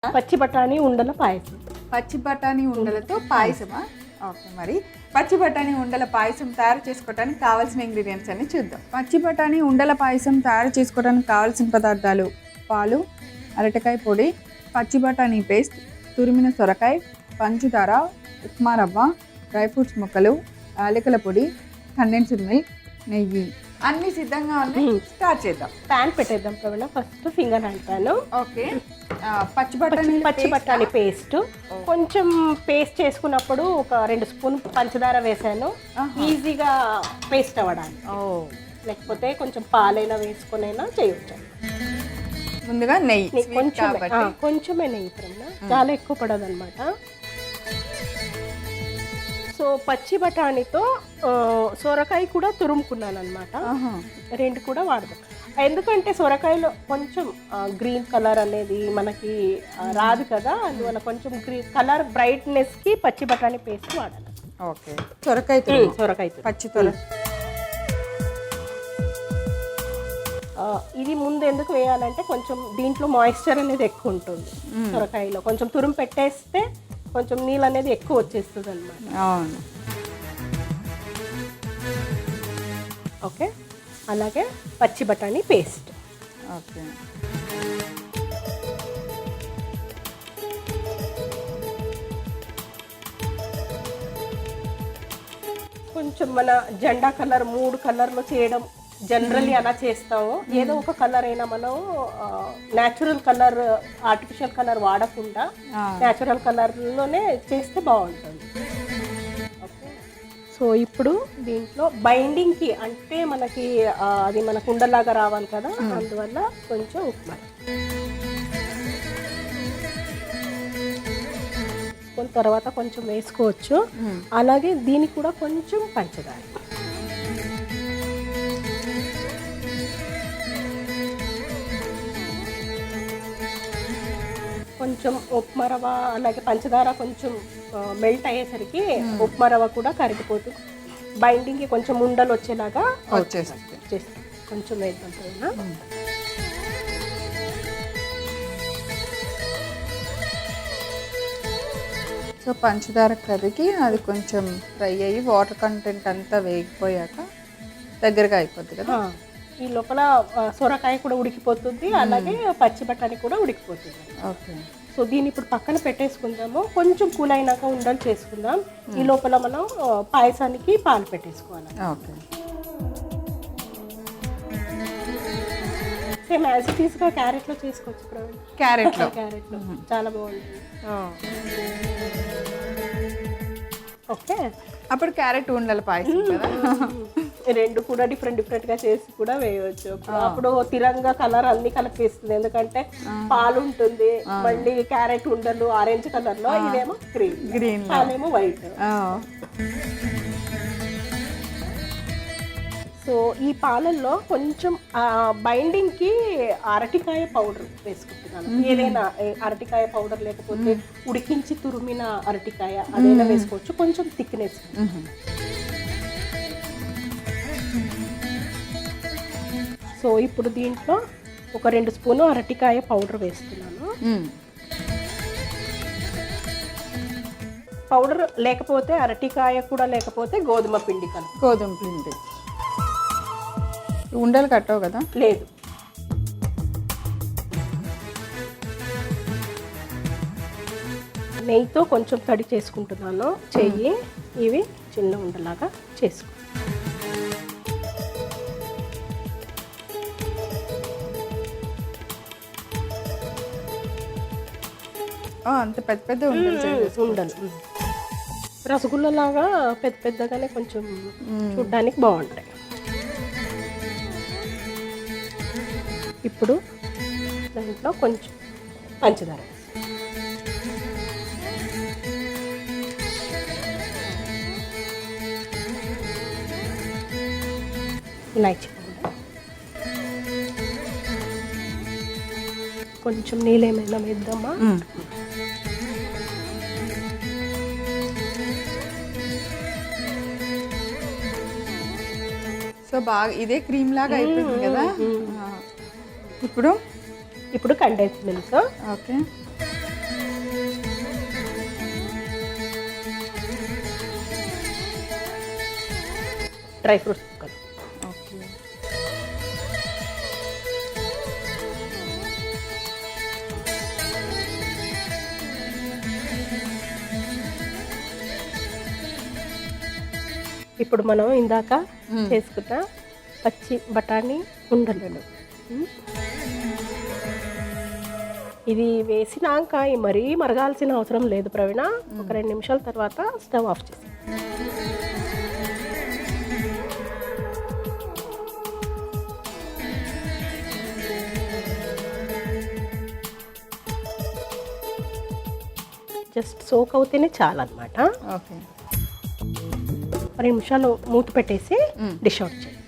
పచ్చి బఠానీ ఉండల పాయసం. పచ్చి బఠానీ ఉండలతో పాయసమా? ఓకే, మరి పచ్చి బఠానీ ఉండల పాయసం తయారు చేసుకోవడానికి కావాల్సిన ఇంగ్రీడియంట్స్ అన్ని చూద్దాం. పచ్చి బఠానీ ఉండల పాయసం తయారు చేసుకోవడానికి కావాల్సిన పదార్థాలు: పాలు, అరటికాయ పొడి, పచ్చి బఠానీ పేస్ట్, తురిమిన సొరకాయ, పంచదార, ఉప్మా రవ్వ, డ్రై ఫ్రూట్స్ ముక్కలు, యాలకుల పొడి, కండెన్స్డ్ మిల్క్, నెయ్యి. అన్ని సిద్ధంగా ఉన్నాయి. స్టార్ట్ చేద్దాం. ప్యాన్ పెట్టేద్దాం ప్రవీణ. ఫస్ట్ ఫింగర్ అంటాను. ఓకే, పచ్చి బఠానీ పేస్ట్ కొంచెం పేస్ట్ చేసుకున్నప్పుడు ఒక 2 స్పూన్ పంచదార వేసాను, ఈజీగా పేస్ట్ అవ్వడానికి. లేకపోతే కొంచెం పాలైనా వేసుకునైనా చేయొచ్చు. ముందుగా నెయ్యి, కొంచెమే నెయ్యి ప్రవీణ, చాలా ఎక్కువ పడదు అనమాట. సో పచ్చి బఠానీతో సొరకాయ కూడా తురుముకున్నాను అనమాట. 2 కూడా వాడతాం. ఎందుకంటే సొరకాయలో కొంచెం గ్రీన్ కలర్ అనేది మనకి రాదు కదా, అందువల్ల కొంచెం గ్రీన్ కలర్ బ్రైట్నెస్కి పచ్చి బఠానీ పేస్ట్ వాడాలి. ఓకే, సొరకాయ పచ్చి ఇది ముందు ఎందుకు వేయాలంటే కొంచెం దీంట్లో మాయిశ్చర్ అనేది ఎక్కువ ఉంటుంది సొరకాయలో. కొంచెం తురుము పెట్టేస్తే కొంచెం నీళ్ళు అనేది ఎక్కువ వచ్చేస్తుంది అనమాట. ఓకే, అలాగే పచ్చి బఠానీ పేస్ట్. ఓకే, కొంచెం మన జెండా కలర్ 3 కలర్లో చేయడం జనరల్లీ అలా చేస్తాము. ఏదో ఒక కలర్ అయినా మనం న్యాచురల్ కలర్, ఆర్టిఫిషియల్ కలర్ వాడకుండా న్యాచురల్ కలర్లోనే చేస్తే బాగుంటుంది. ఓకే, సో ఇప్పుడు దీంట్లో బైండింగ్కి అంటే మనకి అది మనకు ఉండలాగా రావాలి కదా, అందువల్ల కొంచెం ఉప్మా తర్వాత కొంచెం వేసుకోవచ్చు. అలాగే దీనికి కూడా కొంచెం పంచదార, కొంచెం ఉప్మా రవ్వ, అలాగే పంచదార కొంచెం మెల్ట్ అయ్యేసరికి ఉప్మా రవ్వ కూడా కరిగిపోతుంది. బైండింగ్కి కొంచెం ఉండలు వచ్చేలాగా చేస్తాం. కొంచెం వేద్దాం. సో పంచదార కరిగి అది కొంచెం ఫ్రై అయ్యి వాటర్ కంటెంట్ అంతా వేగిపోయాక దగ్గరగా అయిపోద్ది కదా. ఈ లోపల సొరకాయ కూడా ఉడికిపోతుంది, అలాగే పచ్చి బఠానీ కూడా ఉడికిపోతుంది. ఓకే, సో దీన్ని ఇప్పుడు పక్కన పెట్టేసుకుందాము. కొంచెం కూల్ అయినాక ఉండలు చేసుకుందాం. ఈ లోపల మనం పాయసానికి పాలు పెట్టేసుకోవాలి. ఓకే, సేమ్ యాజ్ ఇట్ ఈస్గా క్యారెట్లో చేసుకోవచ్చు ప్రవీణ్. క్యారెట్లో చాలా బాగుంటుంది. ఓకే, అప్పుడు క్యారెట్ ఉండలు పాయసం కదా. 2 కూడా డిఫరెంట్గా చేసి కూడా వేయవచ్చు. అప్పుడు తిరంగా కలర్ అన్ని కలిపేస్తుంది, ఎందుకంటే పాలు ఉంటుంది, మళ్ళీ క్యారెట్ ఉండలు ఆరెంజ్ కలర్ లో, ఇదేమో గ్రీన్, పాలేమో వైట్. సో ఈ పాలల్లో కొంచెం బైండింగ్ కి అరటికాయ పౌడర్ వేసుకుంటున్నాను. ఏదైనా అరటికాయ పౌడర్ లేకపోతే ఉడికించి తురిమిన అరటికాయ అదైనా వేసుకోవచ్చు, కొంచెం థిక్నెస్. సో ఇప్పుడు దీంట్లో ఒక 2 స్పూను అరటికాయ పౌడర్ వేస్తున్నాను. పౌడర్ లేకపోతే అరటికాయ కూడా లేకపోతే గోధుమ పిండి కలుపు. గోధుమ పిండి ఉండలు కట్టవు కదా? లేదు. నెయ్యితో కొంచెం తడి చేసుకుంటున్నాను చెయ్యి. ఇవి చిన్న ఉండలాగా చేసుకో. అంత పెద్ద పెద్ద ఉండలు రసగుల్లలాగా పెద్ద పెద్దగానే కొంచెం చూడ్డానికి బాగుంటాయి. ఇప్పుడు దాంట్లో కొంచెం పంచదార, ఇలాచి పౌడర్, కొంచెం నీళ్ళేమైనా వేద్దామా? సో బాగా ఇదే క్రీమ్ లాగా అయిపోయింది కదా. ఇప్పుడు ఇప్పుడు condense milk. Okay, dry fruits ముక్కలు. ఓకే. ఇప్పుడు మనం ఇందాక చేసుకున్న పచ్చి బఠానీ ఉండలు. ఇది వేసినాక మరీ మరగాల్సిన అవసరం లేదు ప్రవీణ. ఒక 2 నిమిషాల తర్వాత స్టవ్ ఆఫ్ చేసి జస్ట్ సోక్ అవుతేనే చాలన్నమాట. ఓకే. 2 నిమిషాలు మూత పెట్టేసి డిష్ అవుట్ చేయాలి.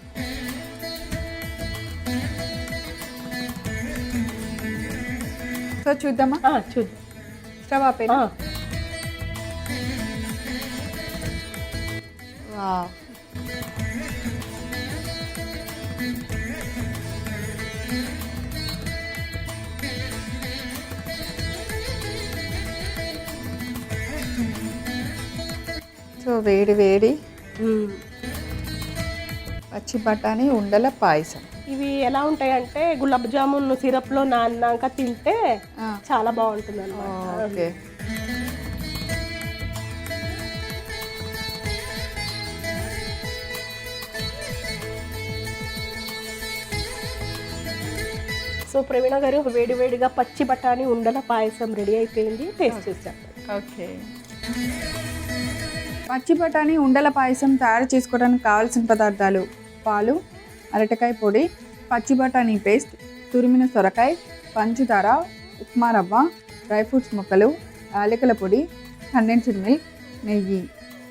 సో చూద్దామా? చూద్దాం. స్టవ్ ఆపేనా? వావ్. సో వేడి వేడి పచ్చి బఠానీ ఉండల పాయసం. ఇవి ఎలా ఉంటాయంటే గులాబ్ జామున్ సిరప్లో నాన్నాక తింటే చాలా బాగుంటుంది అన్నమాట. ఓకే. సో ప్రవీణ గారు వేడి వేడిగా పచ్చి బఠానీ ఉండల పాయసం రెడీ అయిపోయింది. టేస్ట్ చేస్తాం. ఓకే. పచ్చి బఠానీ ఉండల పాయసం తయారు చేసుకోవడానికి కావాల్సిన పదార్థాలు: పాలు, అరటికాయ పొడి, పచ్చి బఠానీ పేస్ట్, తురిమిన సొరకాయ, పంచదార, ఉప్మా రవ్వ, డ్రై ఫ్రూట్స్ ముక్కలు, యాలకుల పొడి, కండెన్స్డ్ మిల్క్, నెయ్యి.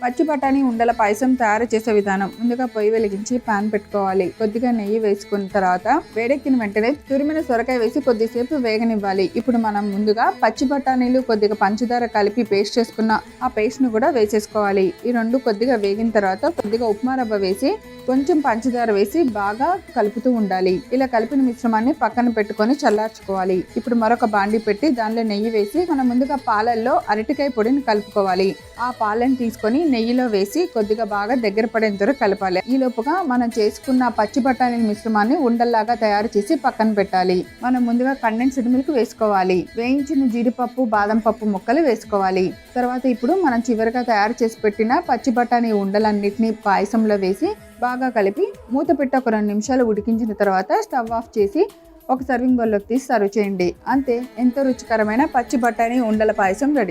పచ్చి బఠానీ ఉండల పాయసం తయారు చేసే విధానం: ముందుగా పొయ్యి వెలిగించి పాన్ పెట్టుకోవాలి. కొద్దిగా నెయ్యి వేసుకున్న తర్వాత వేడెక్కిన వెంటనే తురిమిన సొరకాయ వేసి కొద్దిసేపు వేగనివ్వాలి. ఇప్పుడు మనం ముందుగా పచ్చి బఠానీలు కొద్దిగా పంచదార కలిపి పేస్ట్ చేసుకున్న ఆ పేస్ట్ ను కూడా వేసేసుకోవాలి. ఈ రెండు కొద్దిగా వేగిన తర్వాత కొద్దిగా ఉప్మా రవ్వ వేసి కొంచెం పంచదార వేసి బాగా కలుపుతూ ఉండాలి. ఇలా కలిపిన మిశ్రమాన్ని పక్కన పెట్టుకొని చల్లార్చుకోవాలి. ఇప్పుడు మరొక బాండి పెట్టి దానిలో నెయ్యి వేసి మనం ముందుగా పాలల్లో అరటికాయ పొడిని కలుపుకోవాలి. ఆ పాలను తీసుకొని నెయ్యిలో వేసి కొద్దిగా బాగా దగ్గర పడేంత వరకు కలపాలి. ఈ లోపుగా మనం చేసుకున్న పచ్చి బఠానీ మిశ్రమాన్ని ఉండల్లాగా తయారు చేసి పక్కన పెట్టాలి. మనం ముందుగా కండెన్స్డ్ మిల్క్ వేసుకోవాలి. వేయించిన జీడిపప్పు, బాదం పప్పు ముక్కలు వేసుకోవాలి. తర్వాత ఇప్పుడు మనం చివరిగా తయారు చేసి పెట్టిన పచ్చి బఠానీ ఉండలన్నిటినీ పాయసంలో వేసి బాగా కలిపి మూత పెట్టి ఒక 2 నిమిషాలు ఉడికించిన తర్వాత స్టవ్ ఆఫ్ చేసి ఒక సర్వింగ్ బౌల్లోకి తీసి సర్వ్ చేయండి. అంతే, ఎంతో రుచికరమైన పచ్చి బఠానీ ఉండల పాయసం రెడీ.